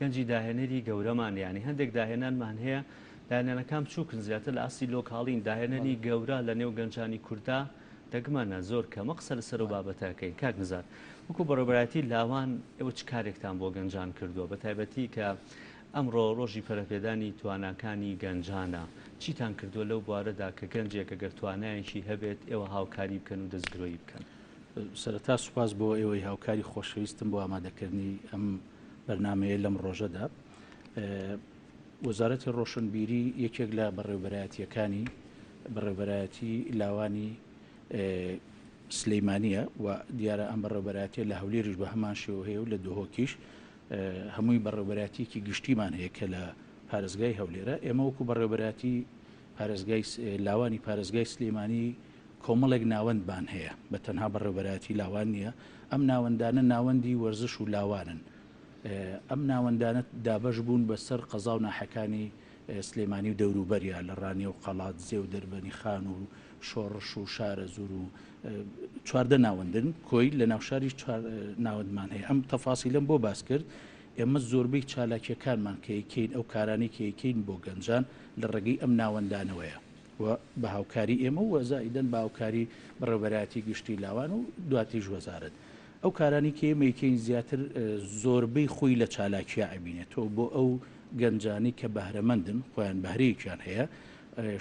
گەنجی داهێنەری گەورەمان یانی هەندێک داهێنانمان هەیە داهێنانەکان بچووکن زیاتر لە ئاسی لۆکاڵین داهێنەری گەورە لە نێو گەنجانی کووردا دەگمانە زۆر کەمە قسە لەسەر و بابەتەکەین کاک نزار وەکو بەڕێوەبەرایەتی لاوان ئێوە چ کارێکتان بۆ گەنجان کردووە بە تایبەتی کە ئەمڕۆ ڕۆژی پەرەپێدانی تواناکانی گەنجانە چیتان کردووە لەو بوارەدا کە گەنجێک ئەگەر توانایەکی هەبێت ئێوە هاوکاری بکەن و دەستگرۆیی بکەن سەرەتا سوپاس بۆ ئێوەی هاوکاری خۆشەویستم بۆ ئامادەکردنی ئەم بەرنامەیە لەم ڕۆژەدا وەزارەتی ڕۆشنبیری یەکێک لە بەڕێوەبەرایەتیەکانی بەڕێوەبەرایەتی لاوانی سلەیمانیە و دیارە ئەم بەڕێوەبەرایەتیە لە هەولێریش بە هەمان شێوە هەیە و لە دۆهۆکیش هەمووی بەڕێوەبەرایەتیەکی گشتیمان هەیە کە لە پارێزگای هەولێرە ئێمە وەکو بەڕێوەبەرایەتی پارێزگای لاوانی پارێزگای سلەیمانی کۆمەڵێک ناوەندمان هەیە بە تەنها بەڕێوەبەرایەتی لاوان نییە ئەم ناوەندانە ناوەندی وەرزش و لاوانن ئەم ناوەندانە دابەش بوون بەسەر قەزا و ناحەکانی سلەیمانی و دەوروبەریە لە ڕانیە و قەڵات زێ و دەربەنی خان و شۆڕش و شارە زور و چواردە ناوەندن کۆی لە ناوشاری ناوەندمان هەیە ئەم تەفاسیلەم بۆ باس کرد ئێمە زۆربەی چالاکیەکانمان کە یەکەین ئەو کارانی کە یەکەین بۆ گەنجان لە ڕێگەی ئەم ناوەندانەوەیە و بە هاوکاری ئێمە و وەزائیدەن بە هاوکاری بەڕێوەبەرایەتی گشتی لاوان و دواتیش وەزارەت ئەو کارانی کە ئێمە یەکەین زیاتر زۆربەی خۆی لە چالاکیە ئەبینێتەوە بۆ ئەو گەنجانی کە بەهرەمەندن خۆیان بەهرەیەکیان هەیە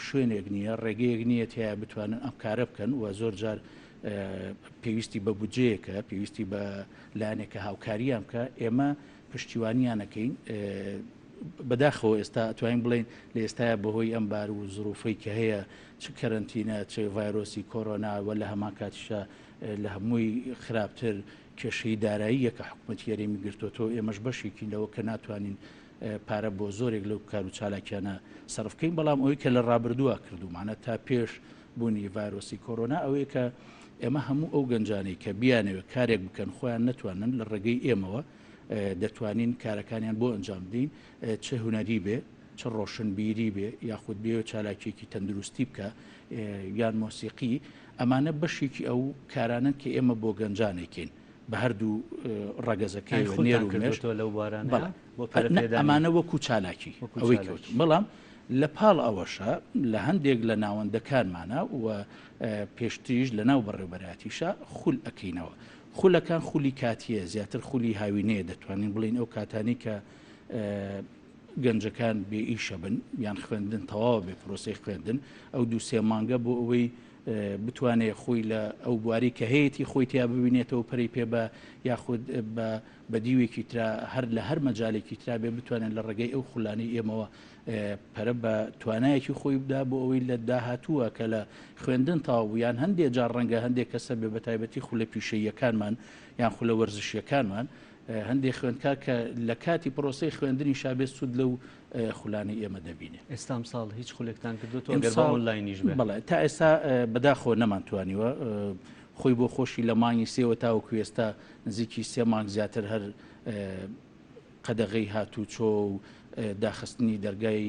شوێنێک نییە ڕێگەیەک نییە تیا بتوانن ئەم کارە بکەن و زۆر جار پێویستی بە بودجەیەکە پێویستی بە لایەنێکە هاوکاریان بکە ئێمە پشتیوانیانەکەین بەداخەوە ئێستا توانین بڵین لە ئێستاە بەهۆی ئەم بار و زروفەی کە هەیە چ کەرنتینە چ ڤایرۆسی کۆرۆنا وە لە هەمان کاتیشە لە هەمووی خراپتر کێشەی دارایی یەکە حکوومەتی یاریمی گرتوۆ ئێمەش بەشێکی لەوە کە ناتوانین پارە بۆ زۆرێک لەو کار و چالاکیانە سەرفکەین بەڵام ئەوەی کە لە ڕابردووە کردومانە تا پێش بوونی ڤایرۆسی کۆرۆنا ئەوەیە کە ئێمە هەموو ئەو گەنجانەی کە بیانەوە کارێک بکەن خۆیان نەتوانن لە ڕێگەی ئێمەوە دەتوانین کارەکانیان بۆ ئەنجام بدەین چه هونەری بێ چه ڕۆشنبیری بێ یاخود بێ چالاکیێکی تەندروستی بکە یان مۆسیقی ئەمانە بەشێکی ئەو کارانن کە ئێمە بۆ گەنجانێکین بە هەردوو ڕەگەزەکەی نێر و مێش ئەمانە وەکو چالاکی ئەوەی کەوت بەڵام لە پاڵ ئەوەشە لە هەندێک لە ناوەندەکانمانە و پێشتریش لە ناو بەڕێوەبەرایەتیشە خول ئەکەینەوە خولەکان خولی کاتیە زیاتر خولی هاوینەیە دەتوانین بڵین ئەو کاتانی کە گەنجەکان بێ ئیشە بن یان خوێندن تەواو بێ پرۆسەی خوێندن ئەو دوو سێ مانگە بۆ ئەوەی بتوانێت خۆی لە ئەو بواری کە هەیەی خۆی تیا ببینێتەوە پەری پێ بە یاخود بە دیوێکی ترا هەر لە هەر مەجالێکی ترا بێ بتوانێت لە ڕێگەی ئەو خولانی ئێمەوە پەرە بە توانایەکی خۆی بدا بۆ ئەوەی لە داهاتووە کە لە خوێندن تاو یان هەندێک جار ڕەنگە هەندێک کەسە بێ بە تایبەتی خولە پیشەیەکانمان یان خولە وەرزشیەکانمان هەندێک خوێندکار کە لە کاتی پرۆسەی خوێندنی شابێت سوود لەو خولانی ئێمە دەبینێ ئێستا ساڵ هیچ خولێکتان کردوەوە لاینیش بڵێ تا ئێستا بەداخۆ نەمانتوانیوە خۆی بۆ خۆشی لە مانگی سێوە تاوەکو ئێستا نزیکی سێ مانگ زیاتر هەر قەدەغەی هاتوو چۆ و داخستنی دەرگای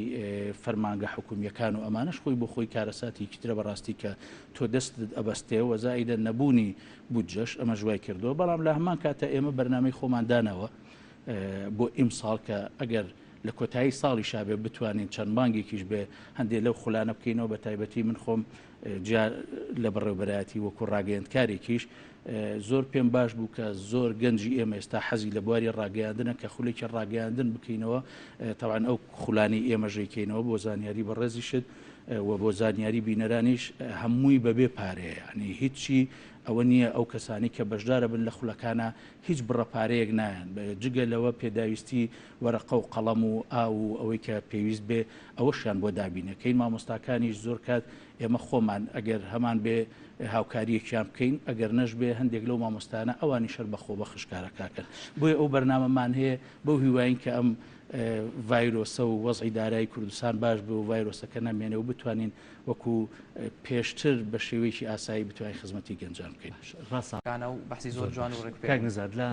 فەرمانگە حکومیەکان و ئەمانش خۆی بۆ خۆی کارەساتی کترە بەڕاستی کە تۆ دەستت ئەبەستێ وەزائیدە نەبوونی بودجەش ئەمە ژوای کردەوە بەڵام لە هەمان کاتە ئێمە بەرنامەی خۆماندانەوە بۆ ئیمساڵ کە ئەگەر لە کۆتایی ساڵی شابێ بتوانین چەند مانگێکیش بێ هەندێک لەو خولانە بکەینەوە بە تایبەتی من خۆم لە بەڕێوەبەرایەتی وەکو ڕاگەیاندکارێکیش زۆر پێم باش بوو کە زۆر گەنجی ئێمە ئێستا حەزی لە بواری ڕاگەیاندنە کە خولێکی ڕاگەیاندن بکەینەوە تەوان ئەو خولانی ئێمەژەیکەینەوە بۆ زانیاری بەڕێزی شت و بۆ زانیاری بینەرانیش هەمووی بەبێ پارەیە ینی هیچی ئەوە نییە ئەو کەسانی کە بەشدارە بن لە خولەکانە هیچ بڕەپارەیەک نایەن جگە لەوە پێداویستی وەرەقە و قەڵەم و ئاو و ئەوەی کە پێویست بێ ئەوەشیان بۆ دابینەکەین مامۆستاکانیش زۆر کات ئێمە خۆمان ئەگەر هەمان بێ هاوکاریەکیان بکەین ئەگەر نەش بێ هەندێک لەو مامۆستانە ئەوانی شەر بەخۆ بە خشکارەکەکەن بۆیە ئەو بەرنامەمان هەیە بەو هیواین کە ئەم ڤایرۆسە و وەزعی دارایی کوردستان باش بێ و ڤایرۆسەکە نامێنێ و بتوانین وەکو پێشتر بە شێوەیەکی ئاسایی بتوانین خزمەتی گەنجان بکەین ڕاستانە و بەحسی زۆر جوان و کاک نزار لە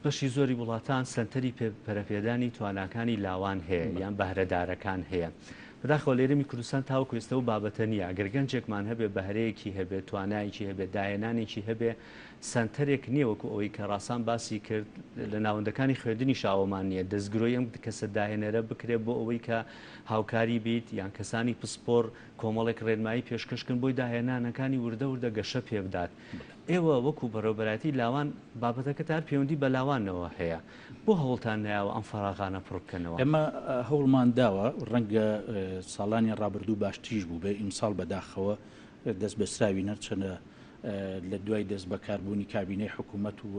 بەشی زۆری وڵاتان سنتەری پەرەپێدانی تواناکانی لاوان هەیە یان بەهرەدارەکان هەیە بەداخەوە لێرەمی کوردستان تاوەکو ئێستا و بابەتە نییە ئەگەر گەنجێکمان هەبێ بەهرەیەکی هەبێت توانایکی هەبێت داهێنانێکی هەبێ سنتەرێک نییە وەکو ئەوەی کە ڕاستان باسی کرد لە ناوەندەکانی خوێندنی شاوەمان نییە دەستگرۆی ئەم کەسە داهێنەرە بکرێت بۆ ئەوەی کە هاوکاری بیت یان کەسانی پسپۆر کۆمەڵێک ڕێنمایی پێشکەشکن بۆی داهێنانەکانی وردە وردە گەشە پێ بدات. ئێوە وەکو بەڕێوەبەرەتی لاوان بابەتەکە تا پەیوەندی بە لاوانەوە هەیە بۆ هەوڵتان نایەوە ئەم فەراغانە پڕ بکەنەوە؟ ئێمە هەوڵمان داوە ڕەنگە ساڵانی ڕابردوو باشتریش بوو بێ ئیمساڵ بەداخەوە دەست بەسراوی نەرچەنە لە دوای دەست بەکاربوونی کابینەی حکوومەت و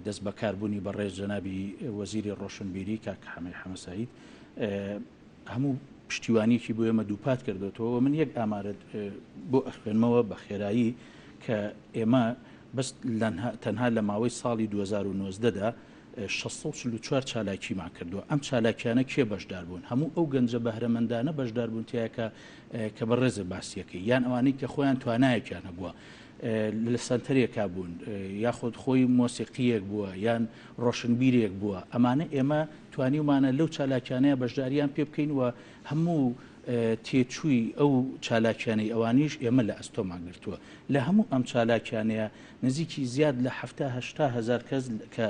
دەست بەکاربوونی بەڕێز جەنابی وەزیری ڕۆشنبیری کاک حەمەی حەمەساید هەموو پشتیوانیکی بۆ ئێمە دووپات کردوێتەوە. من یەک ئامارەت بۆ ئەخوێنمەوە بە خێرایی کە ئێمە بەس تەنها لە ماوەی ساڵی 2019دا 644 چالاکیمان کردووە. ئەم چالاکیانە کێ بەشدار بوون؟ هەموو ئەو گەنجە بەهرەمەندانە بەشدار بوون تایەکە کە بە ڕێزە باسیەکەی یان ئەوانەی کە خۆیان توانایەکیان هەبووە لە سنتەرێکا بوون یاخود خۆی مۆسیقیەک بووە یان ڕۆشنبیرێک بووە. ئەمانە ئێمە توانیمانە لەو چالاکیانەیە بەشداریان پێ بکەین و هەموو تێچووی ئەو چالاکیانەی ئەوانیش ئێمە لە ئەستۆمان گرتووە. لە هەموو ئەم چالاکیانەیە نزیکی زیاد لە 70 هزار کەس کە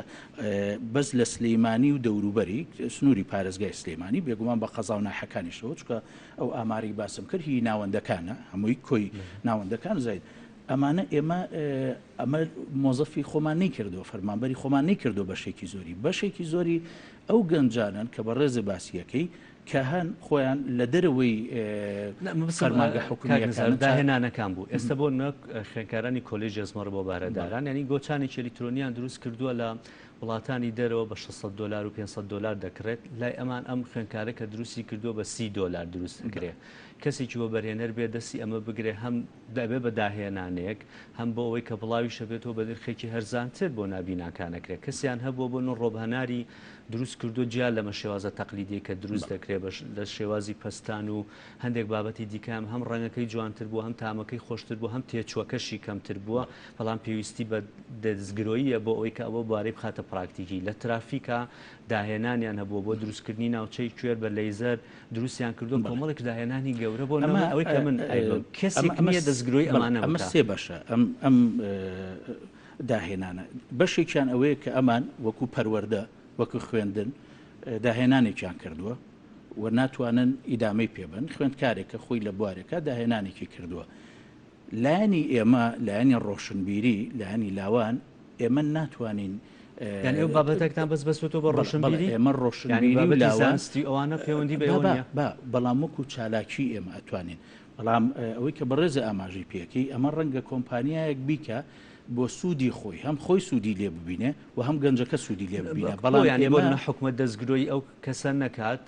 بەس لە سلەیمانی و دەوروبەری سنووری پارێزگای سلەیمانی بێگومان بە قەزا و ناحەکانیشەوە چکە ئەو ئاماری باسم کرد هی ناوەندەکانە هەمووی کۆی ناوەندەکان زاید. ئەمانە ئەمە مۆزەفی خۆمان نەیکردەوە فەرمانبەری خۆمان نەیکردو بەشێکی زۆری ئەو گەنجانن کە بە ڕێزە باسیەکەی کە هەن خۆیان لە دەرەوەی فەرمانگە حکوومیەکان داهێنانەکان بوو. ئێستا بۆ نەک خوێندکارانی کۆلێژ ئەزمەڕ بۆ بارەداران ینی گۆچانێکی ئەلیکترۆنیان دروست کردووە لە وڵاتانی دەرەوە بە 600 دلار و 500 دلار دەکرێت لای ئەمان ئەم خوێندکارە کە دروستی کردووە بە 30 دلار دروست کرێ. کەسێکی بۆ بەرهێنەر بێ دەستی ئەمە بگرێ هەم دەبێ بە داهێنانەیەک هەم بۆ ئەوەی کە بڵاوی شەبێتەوە بە دەرخێکی هەرزانتر بۆ نابیناکانەکرێت. کەسیان هەبووە بۆ ڕۆبهەناری دروست کردو جیا لەمە شێوازە تەقلیدی کە دروست دەکرێت لە شێوازی پەستان و هەندێک بابەتی دیکەم هەم ڕەنگەکەی جوانتر بووە هەم تامەکەی خۆشتر بوو هەم تێچووەکەشی کەمتر بووە بەڵام پێویستی بە دەستگرۆییە بۆ ئەوەی کە ئەوە بوارەی بخاتە پراکتیکی. لە ترافیکە داهێنانیان هەبووە بۆ دروستکردنی ناوچەی کوێر بە لەیزەر دروستیان کردو کۆمەڵێک داهێنانی گەورە بۆ ئەوەی کە من کەسێک نییە دەستگرۆی ئەمە سێ بەشە ئەم داهێنانە بەشێکیان ئەوەیە کە ئەمان وەکو پەروەردە وەکو خوێندن داهێنانێکیان کردووە و ناتوانن ئیدامەی پێبن خوێندکارێکە خۆی لە بوارێکە داهێنانێکی کردووە. لایەنی ئێمە لایەنی ڕۆشنبیری لایەنی لاوان ئێمە ناتوانین ئەو بابەتێکتان بەس بەسوتەوە بە ڕۆشنبیری ئێمە ڕۆشنبیری لاوانستی ئەوانە پەیوەندی بەوە بەڵام وەکو چالاکی ئێمە ئەتوانین بەڵام ئەوەی کە بەڕێزە ئاماژی پێەکەی ئەمە ڕەنگە کۆمپانیایەک بیکە بۆ سوودی خۆی هەم خۆی سوودی لێ ببینێ و هەم گەنجەکە سوودی لێ ببینە. بەڵام ینی بۆ حکومەت دەستگرۆی ئەو کەسە نەکات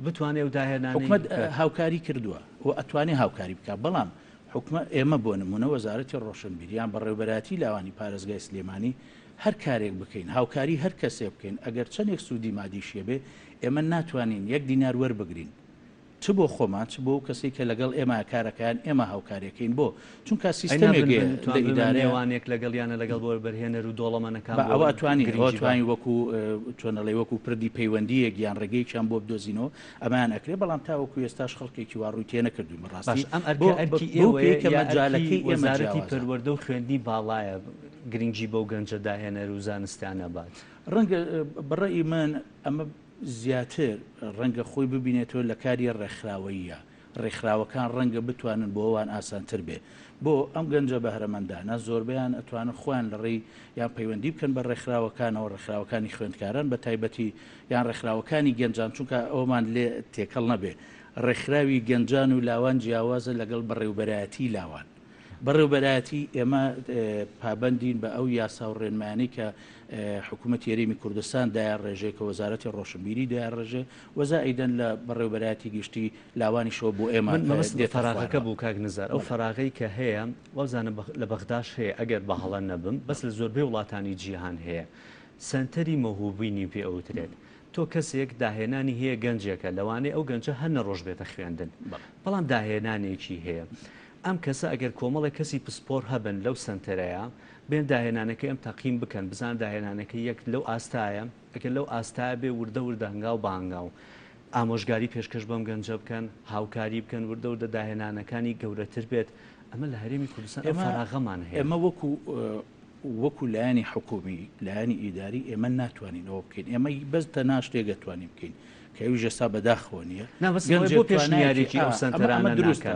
بتوانێت و داهێنانی حکومەت هاوکاری کردووە و ئەتوانێت هاوکاری بکات. بەڵام حکومە ئێمە بۆ نمونە وەزارەتی ڕۆشنبیریان بەڕێوەبەراتی لاوانی پارێزگای سلێمانی هەر کارێک بکەین هاوکاری هەر کەسێ بکەین ئەگەر چەندێک سوودی مادیشیە بێ ئێمە ناتوانین 1 دینار وەربگرین چ بۆ خۆمان چ بۆ کەسی کە لەگەڵ ئێمە کارەکەیان ئێمە هاوکاریەکەین بۆ چونکە سیستەمێک لە ئیدارەوانێک لەگەڵیانە لەگەڵ بۆ بەرهێنەر و دۆڵەمانەکان ئەوە توانی وەکو چۆنەڵێ وەکو پردی پەیوەندیەک یان ڕێگەیەکیان بۆ بدۆزینەوە ئەمان ئەکرێ بەڵام تاوەکو ئێستاش خەڵکێکی وا ڕووی تێ نەکردوین ڕاستی ئەم ئەرکی مەجالەکەی وەزارەتی پەروەردە و خوێندنی باڵایە گرنگجی بەو گەنجە داهێنەر و زانستیانە بات. ڕەنگە بەڕێی من ئەمە زیاتر ڕەنگە خۆی ببینێتەوە لە کاری ڕێکخراوەیە ڕێکخراوەکان ڕەنگە بتوانن بۆ ئەوان ئاسانتر بێ بۆ ئەم گەنجە بەهرەمەندانە زۆربیان ئەتوانن خۆیان لە ڕێی یان پەیوەندی بکەن بە ڕێکخراوەکانەوە ڕێکخراوەکانی خوێندکاران بە تایبەتی یان ڕێکخراوەکانی گەنجان چونکە ئەومان لێ تێکەڵ نەبێ ڕێکخراوی گەنجان و لاوان جیاوازە لەگەڵ بەڕێوەبەرایەتی لاوان. بەڕێوەبەرایەتی ئێمە پابەندین بە ئەو یاسا و ڕێنمانی کە حکوومەت یاریمی کوردستان دایان ڕێژەیە کە وەزارەتی ڕۆشنبیری دایان ڕێژێ وەزا ئەیدەن لە بەڕێوەبەرایەتی گشتی لاوانیشەوە بۆ ئێمە فەراغەکە بوو کاک نزار ئەو فەراغەی کە هەیە وەزانە لە بەغداش هەیە ئەگەر بە هەڵە نەبم بەس لە زۆربەی وڵاتانی جیهان هەیە سنتەری مەهوبینی پێ ئەوترێت. تۆ کەسێک داهێنانی هەیە گەنجێکە لەوانەیە ئەو گەنجە هەر نەڕۆژ بێتە خوێندن بەڵام داهێنانێکی هەیە. ئەم کەسە ئەگەر کۆمەڵی کەسی پسپۆر هەبن لەو سنتەرەیە بێن داهێنانەکەی ئەم تەقیم بکەن بزان داهێنانەکەی یەک لەو ئاستایە ئەگەر لەو ئاستایە بێ وردە وردە هەنگاو بە هەنگاو ئامۆژگاری پێشکەش بەم گەنجە بکەن هاوکاری بکەن وردە و دەداهێنانەکانی گەورەتر بێت ئەمە لە هەرێمی کوردستان فراغەمان هەیە ئێمە وەکو لایانی حکومی لایانی ئیداری ئێمە ناتوانین ئەوە بکەین ئێمە بەس تەنها شتێک دەتوانین بکەین کەویژە سا بەداخەوە نییە بۆ پێشنیارێکی ئەو سنتەرانە دروستە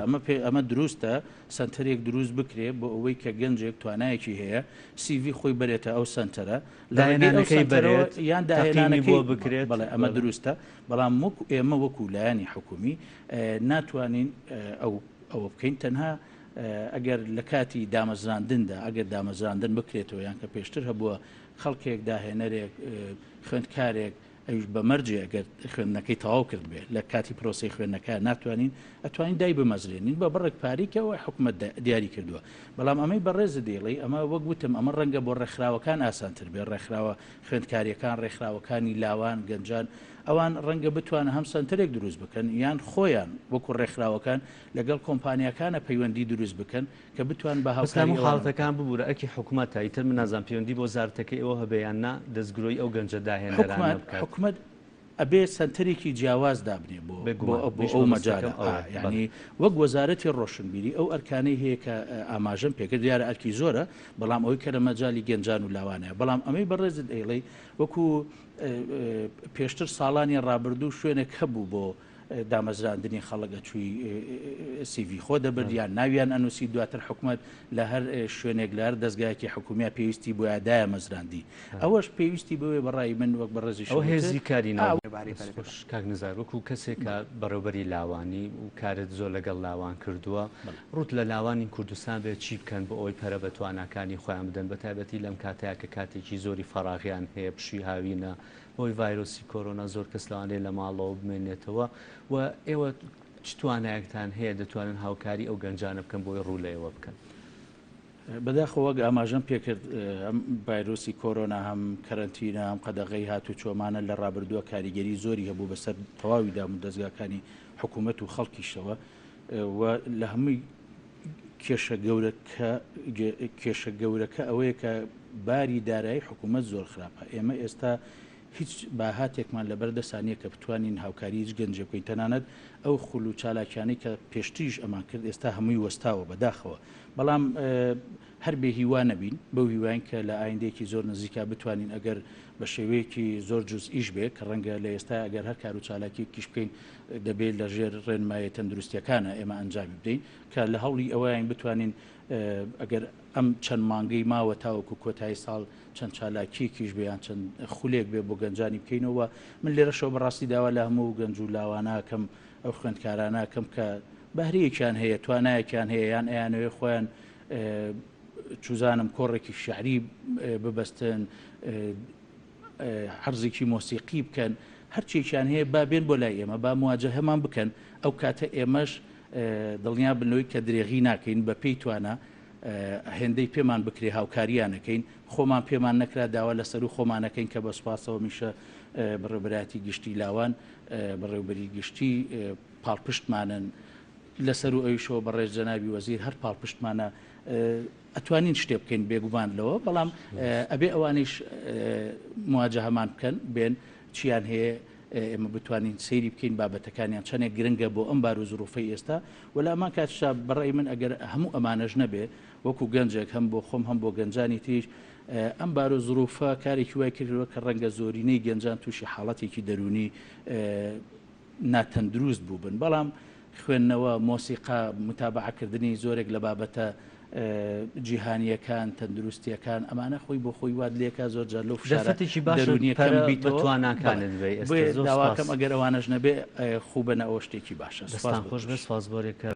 ئەمە دروستە سنتەرێک دروست بکرێ بۆ ئەوەی کە گەنجێک توانایەکی هەیە CV خۆی بەرێتە ئەو سنتەرە داهێنانەکەی بەرێت یان داهێنانەکەی بۆ بکرێت بەڵێ ئەمە دروستە بەڵام ئێمە وەکو لایانی حکومی ناتوانین ئەوە بکەین تەنها ئەگەر لە کاتی دامەزراندندا ئەگەر دامەزراندن بکرێتەوە یان کە پێشتر هەبووە خەڵکێک داهێنەرێک خوێندکارێک ئەوش بە مەرجێ ئەگەر خوێندنەکەی تەواو کرد بێ لە کاتی پرۆسی خوێندنەکە ناتوانین ئەتوانین دای بمەزرێنین بە بڕێک پاریکەوە حکومت دیاری کردووە بەڵام ئەمەی بەڕێزە دێڵی ئەمە وەک وتم ئەمە ڕەنگە بۆ ڕێکخراوەکان ئاسانتر بێ ڕێکخراوە خوێندکاریەکان ڕێکخراوەکانی لاوان گەنجان ئەوان ڕەنگە بتوانە هەم سنتەرێک دروست بکەن یان خۆیان وەکو ڕێکخراوەکان لەگەڵ کۆمپانیەکانە پەیوەندی دروست بکەن کە بتوان بە هاوکاری حاڵەتەکان ببوورە ئەکی حکوومەت تایتر من نازان پەیوەندی بۆ زارتەکەی ئەوە هەبێیان نا دەستگرۆی ئەو گەنجە داهێنەرانە بکات حکومت ئەبێ سنتەرێکی جیاواز دابنێ بۆ ئەو مەجارە یعنی وەک وەزارەتی ڕۆشنبیری ئەو ئەرکانەی هەیە کە ئاماژەم پێکرد دیارە ئەرکی زۆرە بەڵام ئەوەی کە لە مەجای گەنجان و لاوانەیە بەڵام ئەمەی بەڕێزت ئەیڵێ وەکو پێشتر ساڵانی ڕابردوو شوێنێک هەبوو بۆ دامەزراندنی خەڵکە چووی CV خۆ دەبرد یان ناویان ئەنووسی دواتر حکومت لە هەر شوێنێک لە هەر دەستگایەکی حکومیە پێویستی بۆ یادایە مەزراندی ئەوەش پێویستی بوێ بەڕای من وەک بەڕێزی ئەو هێزی کاری کاک نزار وەکو کەسێکە بەڕێوەبەری لاوانی و کارت زۆر لەگەڵ لاوان کردووە ڕوت لە لاوانی کوردستان بێت چی بکەن بۆ ئەوی پەرە بە تواناکانی خۆیان بدەن بە تایبەتی لەم کاتەیە کە کاتێکی زۆری فەراغیان هەیە پشووی هاوینە بۆی ڤایرۆسی کۆرۆنا زۆر کەس لەوانەیە لە ماڵەوە بمێنێتەوە و ئێوە چ توانایەکتان هەیە دەتوانن هاوکاری ئەو گەنجانە بکەن بۆی ڕوو لە ئێوە بکەن بەداخەوەک ئاماژەم پێکرد ئەم ڤایرۆسی کۆرۆنا هەم کەرەنتینە هەم قەدەغەی هاتو چۆمانە لە ڕابردووە کاریگەری زۆری هەبوو بەسەر تەواوی دام و دەستگاکانی حکوومەت و خەڵکیشەوە و لە هەمووی کێشە گەورەکە ئەوەیە کە باری دارایی حکوومەت زۆر خراپە ئێمە ئێستا هیچ باهاتێکمان لەبەر دەسانیە کە بتوانین هاوکاری هیچ گەنجێ بکەین تەنانەت ئەو خوڵ و چالاکیانەی کە پێشتریش ئەمان کرد ئێستا هەمووی وەستاوە بەداخەوە بەڵام هەر بێ هیوا نەبین بەو هیوان کە لە ئایندێکی زۆر نزیکا بتوانین ئەگەر بە شێوەیەکی زۆر جزئیش بێ کە ڕەنگە لە ئێستا ئەگەر هەر کار و چالاکی کیش بکەین دەبێت لە ژێر ڕێنمایە تەندروستیەکانە ئێمە ئەنجامی بدەین کە لە هەوڵی ئەوەیان بتوانین ئەگەر ئەم چەند مانگەی ماوە تاوەکو کۆتایی ساڵ چەند چالاکیەکیش بێیان چەند خولێک بێ بۆ گەنجانی بکەینەوە من لێرەشەوە بەڕاستی داوا لە هەموو گەنج و لاواناکەم ئەو خوێندکارانەکەم کە بەهرەیەکیان هەیە توانایەکیان هەیە یان ئەیانەوێ خۆیان چوزانم کۆڕێکی شعری ببەستن حەرزێکی مۆسیقی بکەن هەرچێکیان هەیە با بێن بۆ لای ئێمە با مواجهەمان بکەن ئەو کاتە ئێمەش دڵنیا بنەوەی کە درێغی ناکەین بە پێی توانە هێندەی پێمان بکرێ هاوکاریانەکەین خۆمان پێمان نەکرا داوا لەسەر و خۆمانەکەین کە بە سوپاسەوە میشە بەڕێوەبەراتی گشتی لاوان بەڕێوەبەری گشتی پاڵپشتمانن لەسەر و ئەویشەوە بەڕێز جەنابی وەزیر هەر پاڵپشتمانە ئەتوانین شتێ بکەین بێگومان لەوە بەڵام ئەبێ ئەوانیش مواجهەمان بکەن بێن چیان هەیە ئێمە بتوانین سەیری بکەین بابەتەکانیان چەندێک گرنگە بۆ ئەم بار و زروفەی ئێستا وەلا ئەمان کاتشا بەڕێی من ئەگەر هەموو ئەمانەش نەبێ وەکو گەنجێک هەم بۆ خۆم هەم بۆ گەنجانی تریش ئەم بار و زروفە کارێکی وای کردەوە کە ڕەنگە زۆرینەی گەنجان تووشی حاڵەتێکی دەرونی ناتەندروست بوو بن بەڵام خوێندنەوە مۆسیقا متابعەکردنی زۆرێک لە بابەتە جیهانیەکان تەندروستیەکان ئەمانە خۆی بۆ خۆی واد لێکە زۆر جار لەو دەرونیەکەم بیتواناکانت داواکەم ئەگەر ئەوانەش نەبێ خوبنە ئەوە شتێکی باشە خۆش بێ سپاسبۆرێکە